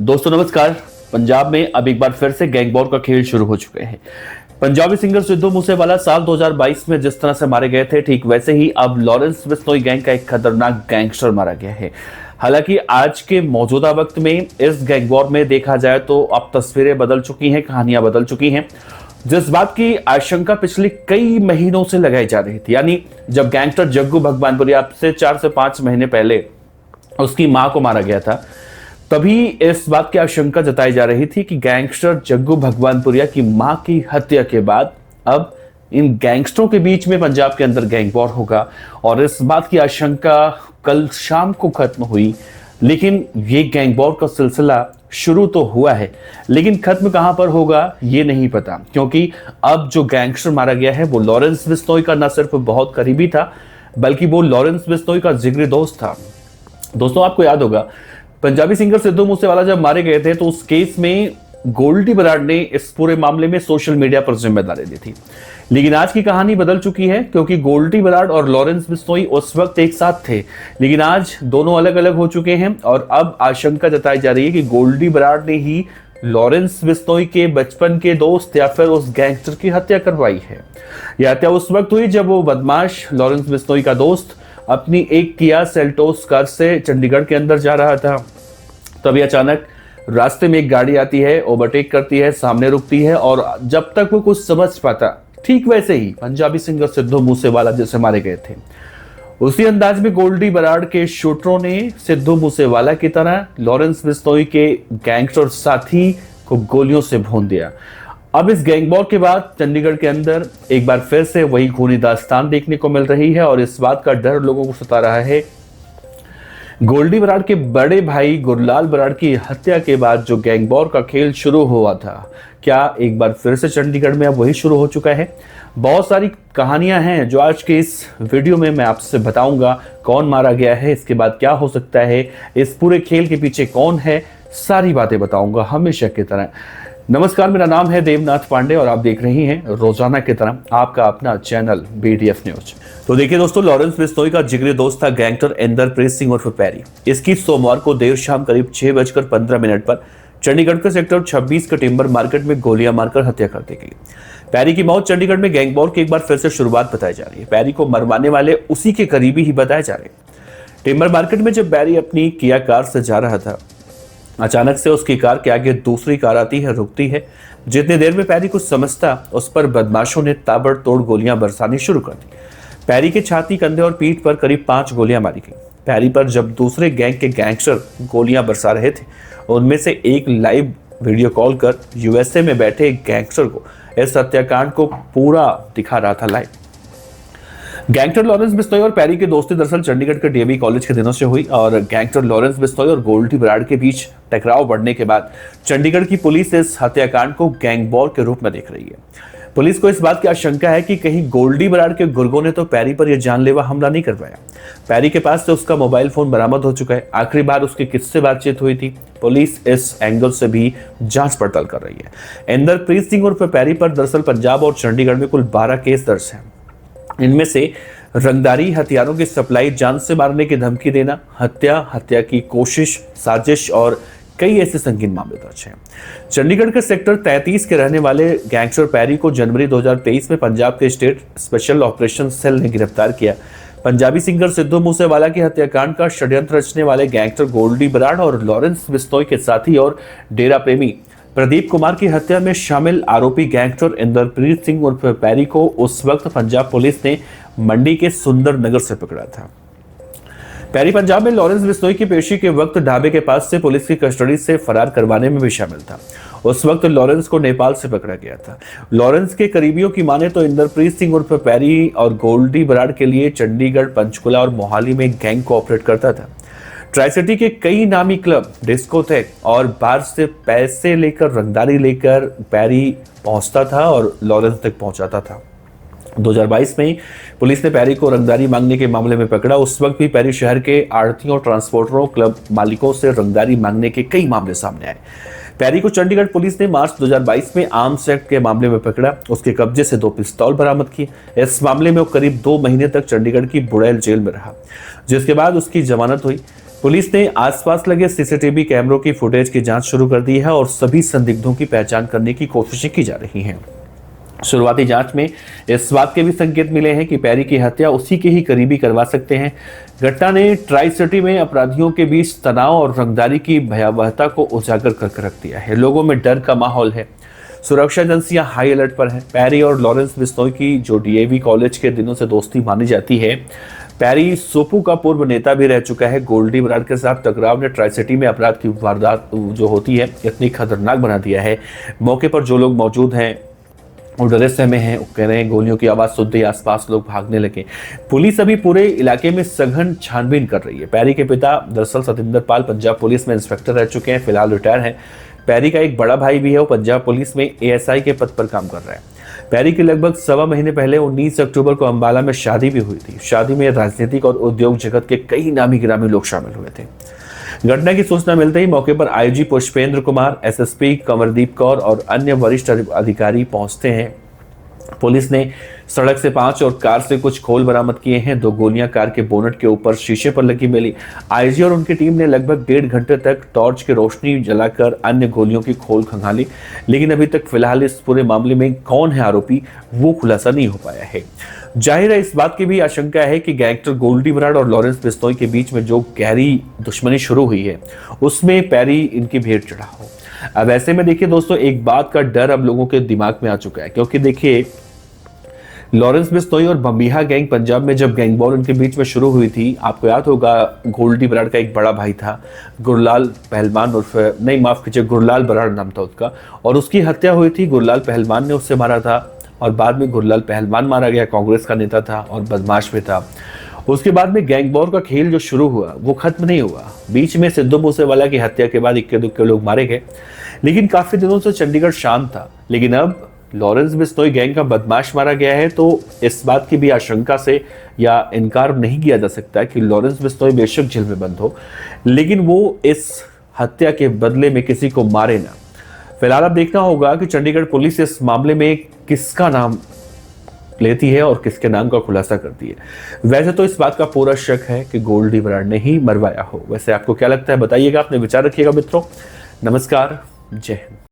दोस्तों नमस्कार। पंजाब में अब एक बार फिर से गैंग वॉर का खेल शुरू हो चुके हैं। पंजाबी सिंगर सिद्धू मूसेवाला साल 2022 में जिस तरह से मारे गए थे, ठीक वैसे ही अब लॉरेंस बिश्नोई गैंग का एक खतरनाक गैंगस्टर मारा गया है। हालांकि आज के मौजूदा वक्त में इस गैंग वॉर में देखा जाए तो अब तस्वीरें बदल चुकी हैं, कहानियां बदल चुकी हैं। जिस बात की आशंका पिछले कई महीनों से लगाई जा रही थी, यानी जब गैंगस्टर जग्गू भगवानपुरी अब से 4 से 5 महीने पहले उसकी मां को मारा गया था, तभी इस बात की आशंका जताई जा रही थी कि गैंगस्टर जग्गू भगवानपुरिया की मां की हत्या के बाद अब इन गैंगस्टरों के बीच में पंजाब के अंदर गैंग वॉर होगा। और इस बात की आशंका कल शाम को खत्म हुई, लेकिन ये गैंग वॉर का सिलसिला शुरू तो हुआ है, लेकिन खत्म कहां पर होगा ये नहीं पता, क्योंकि अब जो गैंगस्टर मारा गया है वो लॉरेंस बिश्नोई का न सिर्फ बहुत करीबी था, बल्कि वो लॉरेंस बिश्नोई का जिगरी दोस्त था। दोस्तों आपको याद होगा, पंजाबी सिंगर सिद्धू मूसेवाला जब मारे गए थे तो उस केस में गोल्डी बराड़ ने इस पूरे मामले में सोशल मीडिया पर जिम्मेदारी दी थी। लेकिन आज की कहानी बदल चुकी है, क्योंकि गोल्डी बराड़ और लॉरेंस बिश्नोई उस वक्त एक साथ थे, लेकिन आज दोनों अलग अलग हो चुके हैं। और अब आशंका जताई जा रही है कि गोल्डी बराड़ ने ही लॉरेंस बिश्नोई के बचपन के दोस्त या फिर उस गैंगस्टर की हत्या करवाई है। यह हत्या उस वक्त हुई जब वो बदमाश लॉरेंस बिश्नोई का दोस्त अपनी एक किया सेल्टोस कार से चंडीगढ़ के अंदर जा रहा था। तभी अचानक रास्ते में एक गाड़ी आती है, ओवरटेक करती है, सामने रुकती है, और जब तक वो कुछ समझ पाता, ठीक वैसे ही पंजाबी सिंगर सिद्धू मूसेवाला जैसे मारे गए थे, उसी अंदाज में गोल्डी बराड़ के शूटरों ने सिद्धू मूसेवाला की तरह लॉरेंस बिश्नोई के गैंगस्टर साथी को गोलियों से भून दिया। अब इस गैंग वॉर के बाद चंडीगढ़ के अंदर एक बार फिर से वही खूनी दास्तान देखने को मिल रही है, और इस बात का डर लोगों को सता रहा है। गोल्डी बराड़ के बड़े भाई गुरलाल बराड़ की हत्या के बाद जो गैंग वॉर का खेल शुरू हुआ था, क्या एक बार फिर से चंडीगढ़ में अब वही शुरू हो चुका है? बहुत सारी कहानियां हैं जो आज के इस वीडियो में मैं आपसे बताऊंगा। कौन मारा गया है, इसके बाद क्या हो सकता है, इस पूरे खेल के पीछे कौन है, सारी बातें बताऊंगा हमेशा की तरह। नमस्कार, मेरा नाम है देवनाथ पांडे और आप देख रहे हैं रोजाना की तरह आपका अपना चैनल BDF न्यूज। तो देखिए दोस्तों, लॉरेंस बिश्नोई का जिगरी दोस्त था गैंगस्टर इंदरप्रीत सिंह उर्फ पैरी। इसकी सोमवार को देर शाम करीब 6:15 पर चंडीगढ़ के सेक्टर 26 के टिम्बर मार्केट में गोलियां मारकर हत्या कर दी गई। पैरी की मौत चंडीगढ़ में गैंग वॉर की एक बार फिर से शुरुआत बताई जा रही है। पैरी को मरवाने वाले उसी के करीबी ही बताए जा रहे हैं। टिम्बर मार्केट में जब पैरी अपनी किया कार से जा रहा था, अचानक से उसकी कार के आगे दूसरी कार आती है, रुकती है। जितनी देर में पैरी कुछ समझता, उस पर बदमाशों ने ताबड़तोड़ गोलियां बरसानी शुरू कर दी। पैरी के छाती, कंधे और पीठ पर करीब 5 गोलियां मारी गई। पैरी पर जब दूसरे गैंग के गैंगस्टर गोलियां बरसा रहे थे, उनमें से एक लाइव वीडियो कॉल कर USA में बैठे एक गैंगस्टर को इस हत्याकांड को पूरा दिखा रहा था लाइव। गैंगस्टर लॉरेंस बिश्नोई और पैरी की दोस्ती दरअसल चंडीगढ़ के DAV कॉलेज के दिनों से हुई, और गैंगस्टर लॉरेंस बिश्नोई और गोल्डी बराड़ के बीच टकराव बढ़ने के बाद चंडीगढ़ की पुलिस इस हत्याकांड को गैंग वॉर के रूप में देख रही है। पुलिस को इस बात की आशंका है कि कहीं गोल्डी बराड़ के गुर्गों ने तो पैरी पर यह जानलेवा हमला नहीं करवाया। पैरी के पास से उसका मोबाइल फोन बरामद हो चुका है। आखिरी बार उसकी किससे बातचीत हुई थी, पुलिस इस एंगल से भी जांच पड़ताल कर रही है। इंदरप्रीत सिंह उर्फ पैरी पर दरअसल पंजाब और चंडीगढ़ में कुल 12 केस दर्ज हैं। इनमें से रंगदारी, हथियारों की सप्लाई, जान से मारने की धमकी देना, हत्या की कोशिश, साजिश और कई ऐसे संगीन मामले दर्ज हैं। चंडीगढ़ के सेक्टर 33 के रहने वाले गैंगस्टर पैरी को जनवरी 2023 में पंजाब के स्टेट स्पेशल ऑपरेशन सेल ने गिरफ्तार किया। पंजाबी सिंगर सिद्धू मूसेवाला की हत्याकांड का षड्यंत्र रचने वाले गैंगस्टर गोल्डी बराड़ और लॉरेंस बिश्नोई के साथी और डेरा प्रेमी प्रदीप कुमार की हत्या में शामिल आरोपी गैंगस्टर इंदरप्रीत सिंह उर्फ पैरी को उस वक्त पंजाब पुलिस ने मंडी के सुंदर नगर से पकड़ा था। पैरी पंजाब में लॉरेंस बिश्नोई की पेशी के वक्त ढाबे के पास से पुलिस की कस्टडी से फरार करवाने में भी शामिल था। उस वक्त लॉरेंस को नेपाल से पकड़ा गया था। लॉरेंस के करीबियों की माने तो इंदरप्रीत सिंह उर्फ पैरी और गोल्डी बराड़ के लिए चंडीगढ़, पंचकुला और मोहाली में गैंग को ऑपरेट करता था। ट्राई सिटी के कई नामी क्लब, डिस्कोथेक और बार से पैसे लेकर, रंगदारी लेकर पैरी पहुंचता था और लॉरेंस तक पहुंचाता था। 2022 में पुलिस ने पैरी को रंगदारी मांगने के मामले में पकड़ा। उस वक्त भी पैरी शहर के आढ़तियों, ट्रांसपोर्टरों, क्लब मालिकों से रंगदारी मांगने के कई मामले सामने आए। पैरी को चंडीगढ़ पुलिस ने मार्च 2022 में आर्म्स एक्ट के मामले में पकड़ा। उसके कब्जे से 2 पिस्तौल बरामद किए। इस मामले में वो करीब 2 महीने तक चंडीगढ़ की बुड़ैल जेल में रहा, जिसके बाद उसकी जमानत हुई। पुलिस ने आसपास लगे सीसीटीवी कैमरों की फुटेज की जांच शुरू कर दी है और सभी संदिग्धों की पहचान करने की कोशिशें की जा रही हैं। शुरुआती जांच में इस बात के भी संकेत मिले हैं कि पैरी की हत्या उसी के ही करीबी करवा सकते हैं। घटना ने ट्राई सिटी में अपराधियों के बीच तनाव और रंगदारी की भयावहता को उजागर करके रख दिया है। लोगों में डर का माहौल है, सुरक्षा एजेंसियां हाई अलर्ट पर हैं। पैरी और लॉरेंस बिश्नोई की जो डीएवी कॉलेज के दिनों से दोस्ती मानी जाती है, पैरी सोपू का पूर्व नेता भी रह चुका है। गोल्डी बराड़ के साथ टकराव ने ट्राई सिटी में अपराध की वारदात जो होती है इतनी खतरनाक बना दिया है। मौके पर जो लोग मौजूद हैं वो डरे सहमे हैं। वो कह रहे हैं गोलियों की आवाज सुनते ही आसपास लोग भागने लगे। पुलिस अभी पूरे इलाके में सघन छानबीन कर रही है। पैरी के पिता दरअसल सतिंदर पाल पंजाब पुलिस में इंस्पेक्टर रह चुके हैं, फिलहाल रिटायर हैं। पैरी का एक बड़ा भाई भी है, वो पंजाब पुलिस में एएसआई के पद पर काम कर रहा है। पैरी की लगभग 1.25 महीने पहले 19 अक्टूबर को अंबाला में शादी भी हुई थी। शादी में राजनीतिक और उद्योग जगत के कई नामी गिरामी लोग शामिल हुए थे। घटना की सूचना मिलते ही मौके पर आईजी पुष्पेंद्र कुमार, एसएसपी कंवरदीप कौर और अन्य वरिष्ठ अधिकारी पहुंचते हैं। पुलिस ने सड़क से 5 और कार से कुछ खोल बरामद किए हैं। 2 गोलियां कार के बोनट के ऊपर शीशे पर लगी मिली। आईजी और उनकी टीम ने लगभग 1.5 घंटे तक टॉर्च की रोशनी जलाकर अन्य गोलियों की खोल खंगाली, लेकिन अभी तक फिलहाल इस पूरे मामले में कौन है आरोपी वो खुलासा नहीं हो पाया है। जाहिर है इस बात की भी आशंका है कि गैंगस्टर गोल्डी बराड़ और लॉरेंस बिश्नोई के बीच में जो गहरी दुश्मनी शुरू हुई है उसमें पैरी इनकी भेंट चढ़ा हो। अब ऐसे में देखिए दोस्तों, एक बात का डर अब लोगों के दिमाग में आ चुका है, क्योंकि देखिए लॉरेंस बिश्नोई और बम्बिहा गैंग पंजाब में जब गैंग वॉर उनके बीच में शुरू हुई थी, आपको याद होगा गोल्डी बराड़ का एक बड़ा भाई था गुरलाल पहलवान, उर्फ नहीं माफ कीजिए गुरलाल बराड़ नाम था उसका, और उसकी हत्या हुई थी। गुरलाल पहलवान ने उससे मारा था और बाद में गुरलाल पहलवान मारा गया, कांग्रेस का नेता था और बदमाश भी था। उसके बाद में गैंग वॉर का खेल जो शुरू हुआ वो खत्म नहीं हुआ। बीच में सिद्धू मूसेवाला की हत्या के बाद इक्के दुक्के लोग मारे गए, लेकिन काफी दिनों से चंडीगढ़ शांत था। लेकिन अब लॉरेंस बिश्नोई गैंग का बदमाश मारा गया है, तो इस बात की भी आशंका से या इनकार नहीं किया जा सकता कि लॉरेंस बिश्नोई बेशक जेल में बंद हो, लेकिन वो इस हत्या के बदले में किसी को मारे ना। फिलहाल अब देखना होगा कि चंडीगढ़ पुलिस इस मामले में किसका नाम लेती है और किसके नाम का खुलासा करती है। वैसे तो इस बात का पूरा शक है कि गोल्डी बराड़ ने ही मरवाया हो। वैसे आपको क्या लगता है बताइएगा, अपने विचार रखिएगा मित्रों। नमस्कार, जय हिंद।